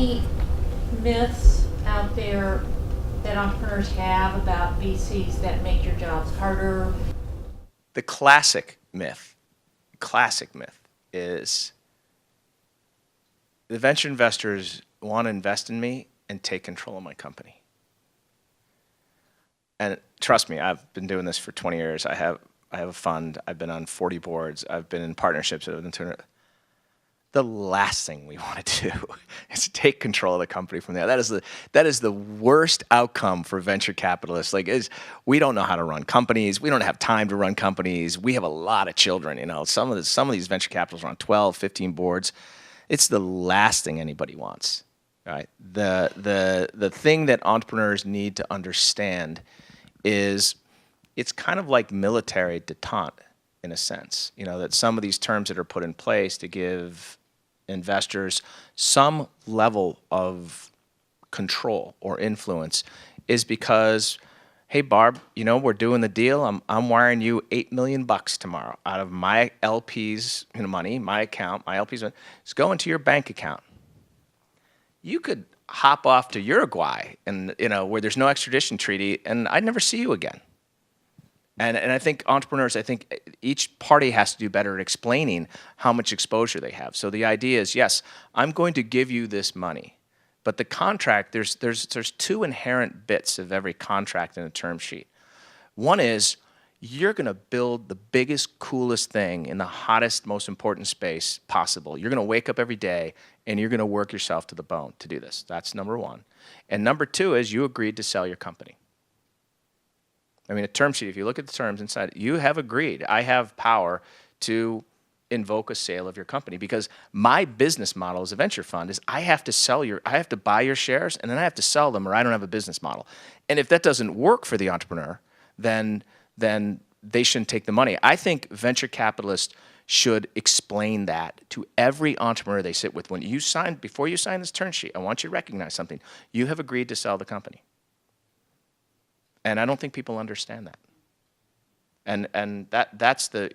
any myths out there that entrepreneurs have about VCs that make your jobs harder? The classic myth is the venture investors want to invest in me and take control of my company. And trust me, I've been doing this for 20 years. I have a fund. I've been on 40 boards. I've been in partnerships. The last thing we want to do is to take control of the company from there. That is the worst outcome for venture capitalists. We don't know how to run companies. We don't have time to run companies. We have a lot of children. Some of these venture capitalists are on 12, 15 boards. It's the last thing anybody wants. Right? The thing that entrepreneurs need to understand is it's kind of like military détente in a sense. That some of these terms that are put in place to give investors some level of control or influence is because, hey Barb, we're doing the deal. I'm wiring you $8 million tomorrow out of my LP's money, my account, my LP's money. It's going to your bank account. You could hop off to Uruguay and where there's no extradition treaty, and I'd never see you again. And I think entrepreneurs, each party has to do better at explaining how much exposure they have. So the idea is, yes, I'm going to give you this money, but the contract, there's two inherent bits of every contract in a term sheet. One is you're going to build the biggest, coolest thing in the hottest, most important space possible. You're going to wake up every day and you're going to work yourself to the bone to do this. That's number one. And number two is you agreed to sell your company. A term sheet, if you look at the terms inside, you have agreed. I have power to invoke a sale of your company because my business model as a venture fund is I have to buy your shares and then I have to sell them or I don't have a business model. And if that doesn't work for the entrepreneur, then they shouldn't take the money. I think venture capitalists should explain that to every entrepreneur they sit with. Before you sign this term sheet, I want you to recognize something. You have agreed to sell the company. And I don't think people understand that. And that's the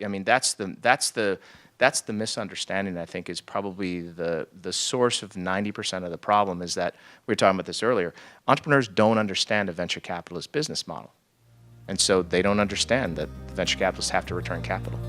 misunderstanding. I think is probably the source of 90% of the problem. Is that we were talking about this earlier. Entrepreneurs don't understand a venture capitalist business model, and so they don't understand that venture capitalists have to return capital.